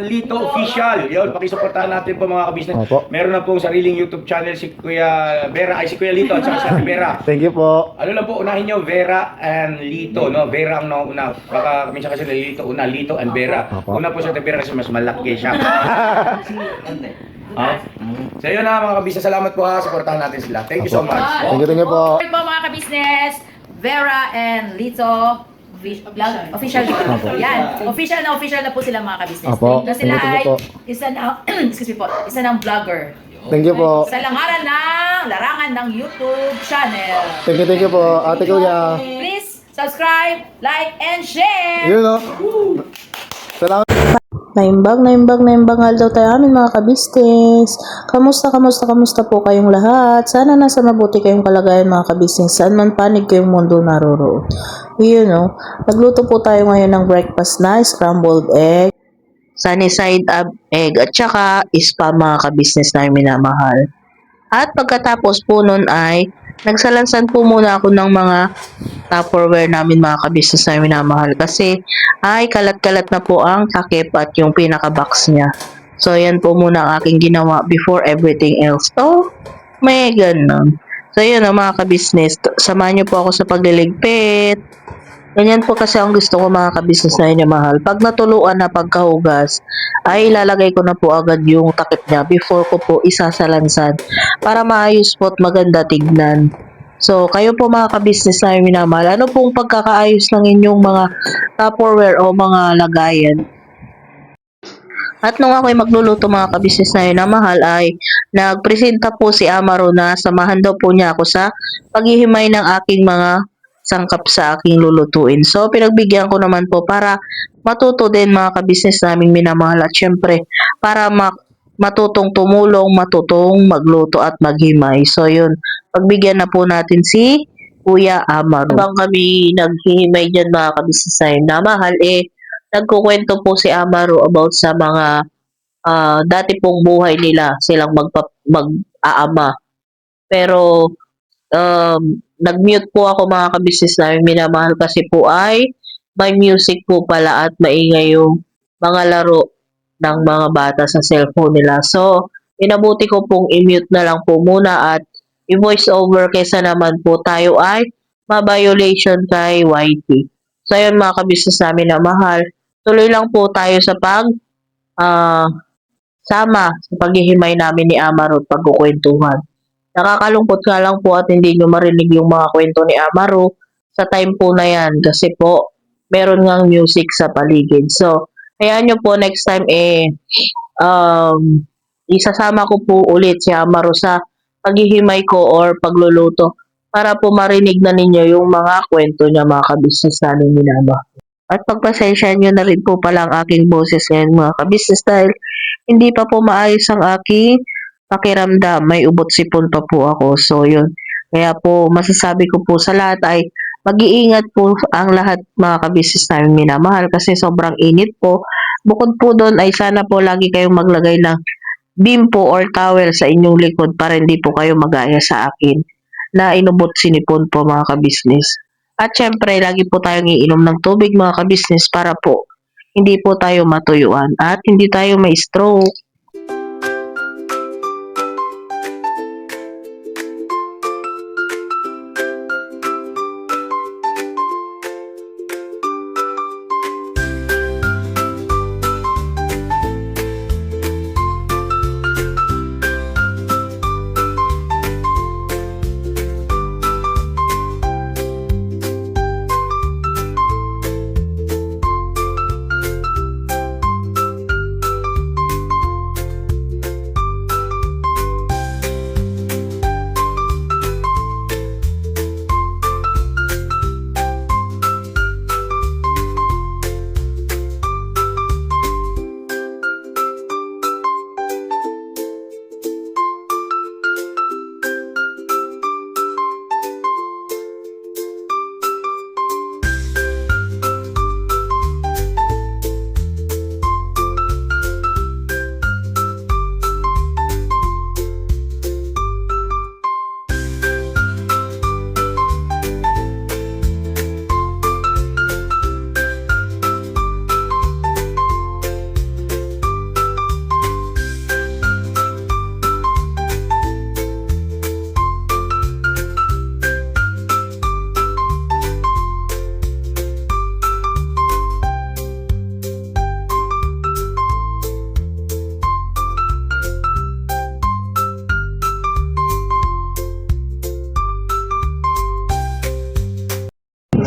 Lito Official. Yun, pakisuportahan natin po mga kabisnes. Opo. Meron na pong sariling YouTube channel si Kuya Vera, ay si Kuya Lito at saka si Ate Vera. Thank you po. Ano lang po, unahin nyo, Vera and Lito, no? Vera ang nauna. Baka minsan kasi Lito, una, Lito and Vera. Opo. Una po si Ate Vera kasi mas malaki siya. So yun na mga kabisnes, salamat po ha, supportahan natin sila. Thank you so much. Thank you po. Hello po mga kabisnes, Vera and Lito official dito. Yan. Official na po sila mga kabisnes. Opo. Na sila Thank ay you po. isa na excuse me po, isa ng vlogger. Thank you po. Sa langaran ng larangan ng YouTube channel. Thank you po. Ate Kuya. Please subscribe, like, and share. Yun o. Salamat. Naimbang daw tayo amin mga kabisnes. Kamusta po kayong lahat? Sana nasa mabuti kayong kalagayan mga kabisnes. Saan man panig kayong mundo naroroon. Yun o. Nagluto po tayo ngayon ng breakfast na scrambled egg, sunny side up egg, at saka ispa mga kabisnes na minamahal. At pagkatapos po nun ay nagsalansan po muna ako ng mga Tupperware namin mga kabisnes na minamahal kasi ay kalat-kalat na po ang takip at yung pinaka-box niya. So yan po muna ang aking ginawa before everything else. So may ganun. So yun mga kabisnes, samahan niyo po ako sa pagliligpit. Ganyan po kasi ang gusto ko mga kabisnes na minamahal. Pag natuluan na pagkahugas, ay ilalagay ko na po agad yung takip niya before ko po isasalansan para maayos po at maganda tignan. So, kayo po mga kabisnes na minamahal, ano pong pagkakaayos ng inyong mga Tupperware o mga lagayan? At nung ako'y magluluto mga kabisnes na minamahal ay nagpresenta po si Amaro na samahan daw po niya ako sa paghihimay ng aking mga sangkap sa aking lulutuin. So, pinagbigyan ko naman po para matuto din mga kabisnes naming minamahal at syempre para matutong tumulong, matutong magluto at maghimay. So, yun. Pagbigyan na po natin si Kuya Amaro. Habang kami naghihimay dyan mga kabisnes na mahal, nagkukwento po si Amaro about sa mga dati pong buhay nila, silang mag-aama. Pero, nag-mute po ako mga kabisnes namin minamahal kasi po ay may music po pala at maingay yung mga laro ng mga bata sa cellphone nila. So, inabuti ko pong i-mute na lang po muna at i-voice over kaysa naman po tayo ay ma-violation kay YT. So, ayun mga kabisnes namin na mahal. Tuloy lang po tayo sa sama sa paghihimay namin ni Amaro at pagkukwentuhan. Nakakalungkot nga lang po at hindi nyo marinig yung mga kwento ni Amaro sa time po na yan kasi po meron ngang music sa paligid. So, kaya nyo po next time isasama ko po ulit si Amaro sa paghihimay ko or pagluluto para po marinig na ninyo yung mga kwento niya mga kabisnes namin minamahal. At pagpasensya nyo na rin po pala ang aking boses ngayon mga kabisnes dahil hindi pa po maayos ang aking pakiramdam. May ubot sipon pa po ako. So yun. Kaya po masasabi ko po sa lahat ay mag-iingat po ang lahat mga kabisnes namin minamahal kasi sobrang init po. Bukod po doon ay sana po lagi kayong maglagay ng bimpo or towel sa inyong likod para hindi po kayo magaya sa akin na inubot sinipon po mga kabisnes. At syempre, lagi po tayong iinom ng tubig mga kabisnes para po hindi po tayo matuyuan at hindi tayo may stroke.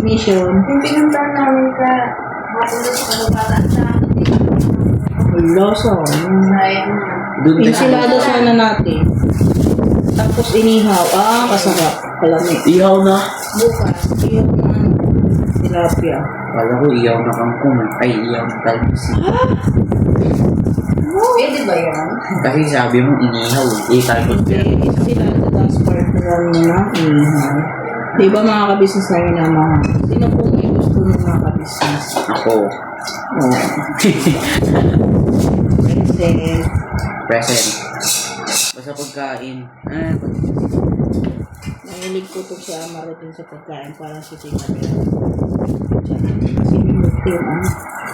Mission. Yung pinuntahan namin ka, mapunta sa kababatan sa Wala sa sayang na. Doon tayo. Insilado sana natin. Tapos inihaw. Kasarap. Palamig. Ihaw na. Bukas. Ihaw na. Tilapia. Kala ko ihaw na kangkong. Ay, ihaw na talbisi. Pwede ba yan? Kasi sabi mo, inihaw. Talbos yan. Insilado. Tapos partner mo na inihaw. Di ba mga kabisnes na minamahal? Sino po may gusto ng mga kabisnes? Ako. Oo. Present. Present. Basta pagkain. Mahilig ko to sa marating sa pagkain para sa sinabi. Kasi may muti yung ano.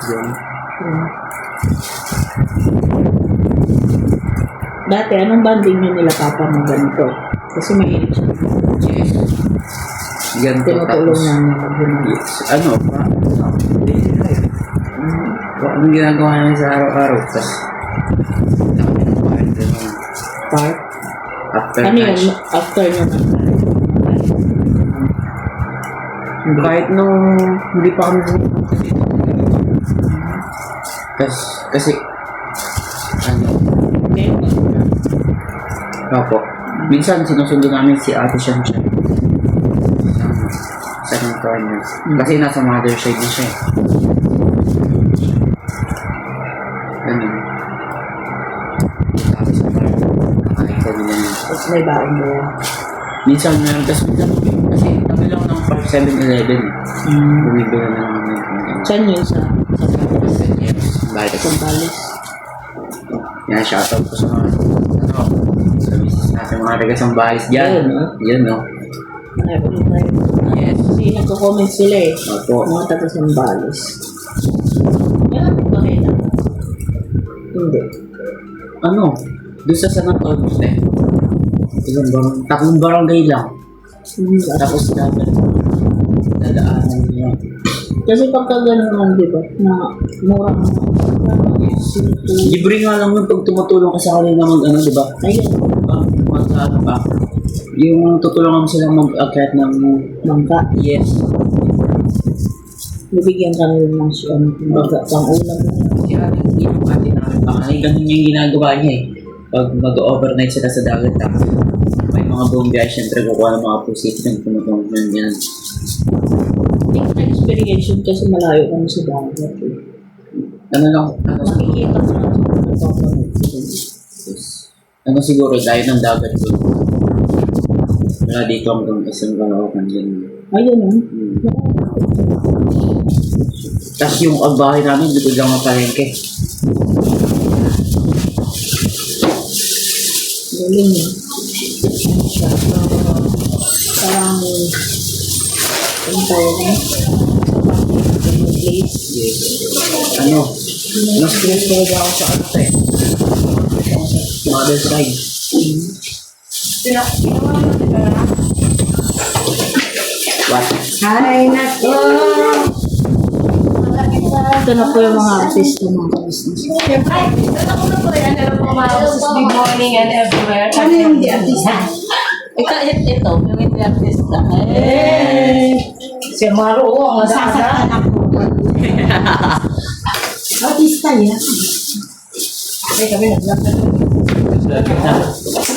Yun. Yun. Dati, anong banding nyo nila papa mo ganito? Kasi mahilig siya. Yes. Yan to. Tinutulong Tapos, namin mag-ginagawa. yes. Ano? Daily life. Anong ginagawa namin sa araw-araw? Tapos, dami ng parang ganun. Part? After Ano yun? lunch. After nyo na. Kahit nung hindi pa kami pumunta dito. Kasi, ano, opo. Minsan sinusundo namin si Ate Shan siya. Sa California. Kasi nasa mother side na siya eh. Ganun. Tapos sa parang kakain kami na yun. Tapos may baon mo. Minsan meron kasi kami lang ng Park 7-Eleven eh. Bumibili na lang kami. Saan yun sa Balik. Sambales? Yan, shoutout ko sa mga, sa business natin, mga taga Sambales dyan. Yan, no? Yes. Kasi nagko-comment sila eh. Opo. Mga taga Sambales. Meron po ba kayo na? Hindi. Ano? Doon sa San Antonio, tatlong barangay lang. Tapos dapat dadaanan niya. Kasi pagka gano'n, di ba, na mura ang Libre nga lang yung pag tumutulong ka sa kanila mag di ba? ayun, Yung tutulungan mo silang mag-akyat ng mangka. yes. Bibigyan kami ng kumbaga, pang-ulam. Si ate, yung ate namin panganay, ganun yung ginagawa niya eh. Pag mag-overnight sila sa dagat, tapos may mga buong biyahe, syempre kukuha ng mga pusit ng tumutulong yun, yan. Hindi ko na-experience yun kasi malayo kami sa dagat eh. Ano lang, ano, Makikita ko lang sa papanood. ano siguro, dahil ng dagat doon. Wala dito hanggang isang kalaukan dyan. Ayun ah. Tapos yung agbahay namin, dito lang mapalengke. Galing eh. Siya. Parang ang tawag na. Place. Yes. Ano? Mas-stress ko ba ako sa ano eh? Mother's ride. What? Hi, Nako! Ito na po yung mga artista mga business. Siyempre, ito ko na po yan. Alam ko mga good morning and everywhere. Ano yung di artista? Ito, yung hindi artista. Si Maro, ang masasaktan ako. Artista yan. Ay, kami nag-vlog na doon.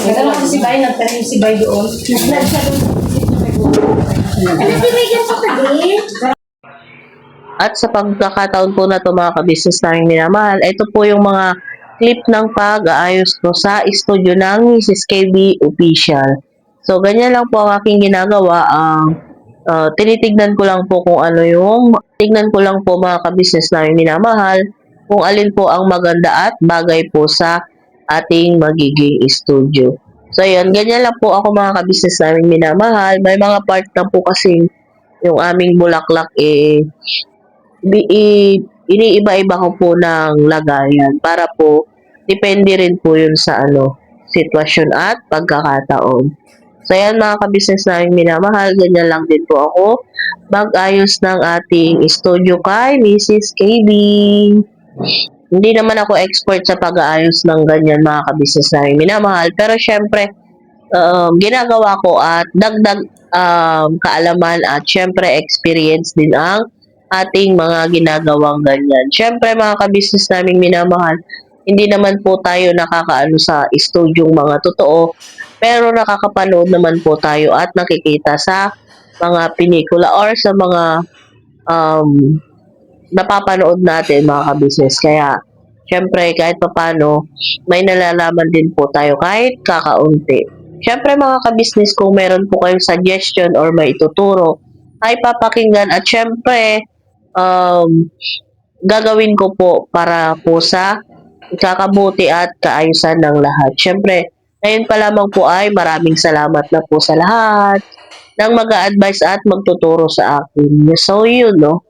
Nagkaroon ko si Bay, nagtanim si Bay doon. Nag-vlog siya doon. Ano pinigyan sa tabi? At sa pagkakataon po na ito mga kabisnes namin minamahal, ito po yung mga clip ng pag-aayos ko sa studio ng Mrs. KB Official. So, ganyan lang po ang aking ginagawa. Tinitignan ko lang po kung ano yung, tignan ko lang po mga kabisnes namin minamahal, kung alin po ang maganda at bagay po sa ating magiging studio. So, yun, ganyan lang po ako mga kabisnes namin minamahal. May mga part na po kasi yung aming bulaklak iniiba-iba ko po ng lagayan para po depende rin po yun sa sitwasyon at pagkakataon. So yan mga kabisnes namin minamahal, ganyan lang din po ako mag-ayos ng ating studio kay Mrs. KB. Hindi naman ako expert sa pag-aayos ng ganyan mga kabisnes namin minamahal, pero syempre ginagawa ko at dagdag kaalaman at syempre experience din ang ating mga ginagawang ganyan. Syempre mga ka-business naming minamahal, hindi naman po tayo nakakaano sa estudyong mga totoo, pero nakakapanood naman po tayo at nakikita sa mga pelikula or sa mga um, napapanood natin mga ka-business. Kaya, syempre, kahit papano, may nalalaman din po tayo kahit kakaunti. Syempre, mga ka-business, kung meron po kayong suggestion or may ituturo, ay papakinggan at syempre, gagawin ko po para po sa kakabuti at kaayusan ng lahat. Syempre, ngayon pa lamang po ay maraming salamat na po sa lahat ng mag-a-advise at magtuturo sa akin. So, yun, no?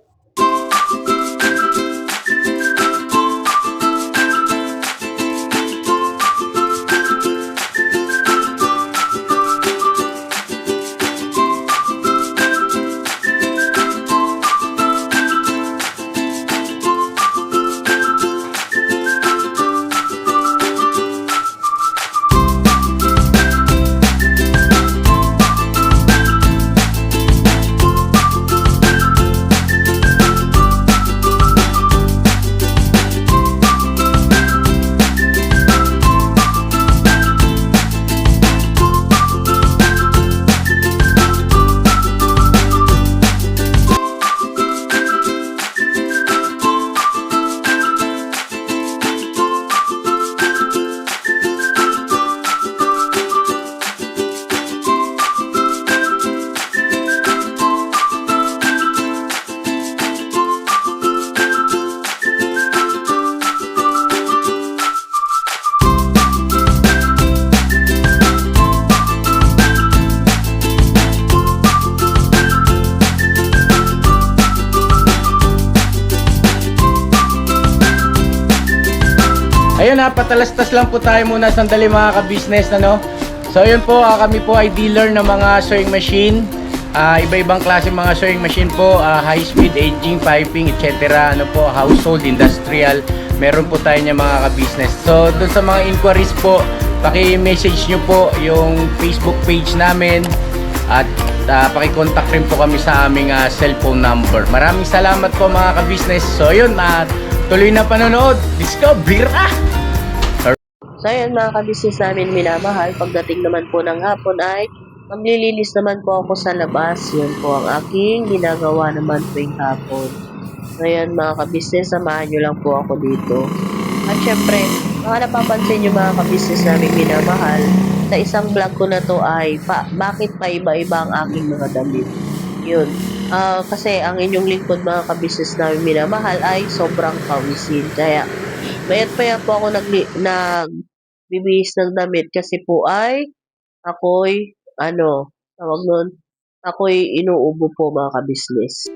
Ayun ha, patalastas lang po tayo muna sandali mga ka-business, ano? So ayun po, kami po ay dealer ng mga sewing machine. Iba-ibang klase mga sewing machine po, high speed, aging, piping, etc. Ano po, household, industrial. Meron po tayo niya mga ka-business. So doon sa mga inquiries po, paki-message nyo po yung Facebook page namin. At paki-contact rin po kami sa aming cellphone number. Maraming salamat po mga ka-business. So yun, tuloy na panonood. Discover! So, ayan mga ka-business namin minamahal. Pagdating naman po ng hapon ay maglilinis naman po ako sa labas. Yun po ang aking ginagawa naman tuwing hapon. So, ayan mga ka-business, samahan nyo lang po ako dito. At syempre, mga napapansin nyo mga ka-business namin minamahal, sa isang vlog ko na to ay bakit pa iba-iba ang aking mga damit. Yun. Kasi ang inyong lingkod mga ka-business namin minamahal ay sobrang pawisin. Kaya, mayat-paya po ako nagbibihis ng damit kasi po ay ako'y tawag nun, ako'y inuubo po mga ka-business.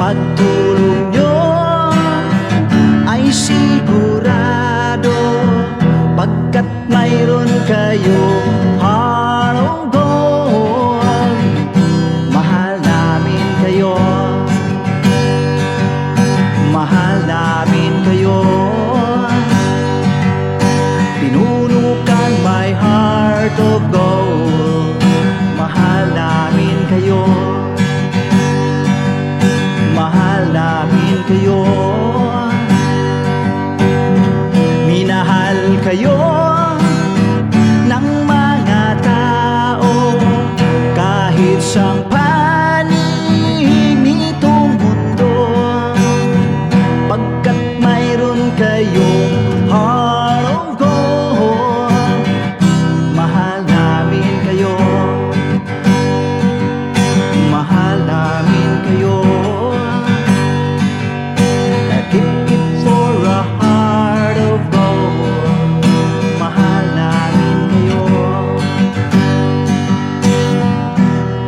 pagtulong nyo ay sigurado, pagkat mayroon kayo heart of gold. Mahal namin kayo, mahal namin kayo. Pinuno kang my heart of gold. Mahal namin kayo, mahal namin kayo. Minahal kayo ng mga tao kahit sang panig nitong mundo, pagkat mayroon kayong heart of gold. Mahal namin kayo, mahal namin kayo. Keep it for a heart of gold. Mahal namin kayo.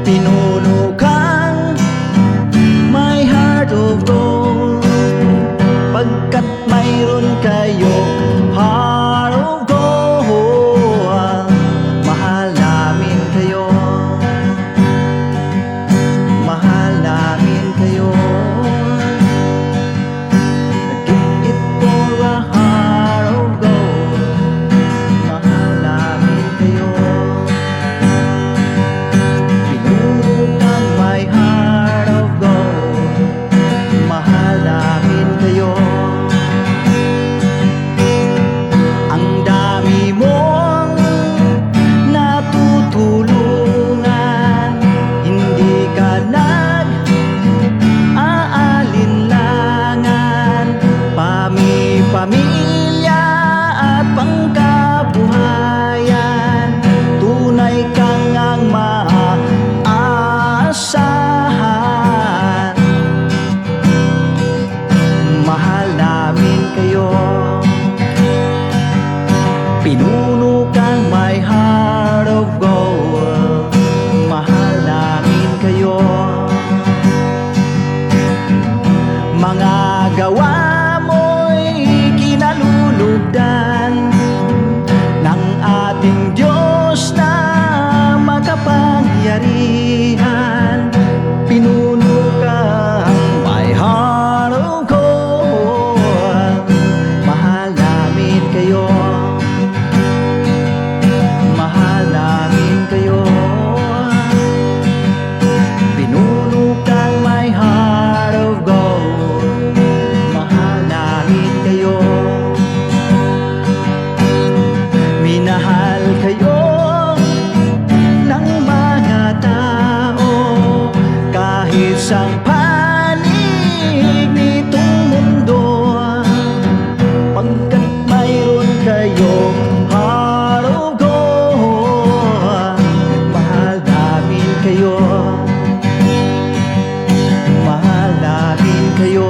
Pinuno kang my heart of gold, pagkat mayroon kayo heart of gold. Mahal namin kayo, mahal namin kayo. Give it for a heart of gold. Mahal namin kayo. Pinuno kang my heart of gold. Mahal namin kayo. Ang dami mong natutulungan, hindi ka nag-aalinlangan. Pamilya at pangkabuhayan, tunay kang ang maaasahan. Mahal namin kayo, pinuno kang my heart of gold. Mahal namin kayo. Mga gawa mo'y kinalulugdan ng ating Diyos na makapangyarihan. Pinuno kang my heart of gold. Mahal namin kayo, mahal namin kayo. Pinuno kang my heart of gold. Mahal namin kayo. Minahal kayo ng mga tao kahit sang panig nitong mundo, pagkat mayroon kayong heart of gold. Mahal namin kayo, mahal namin kayo.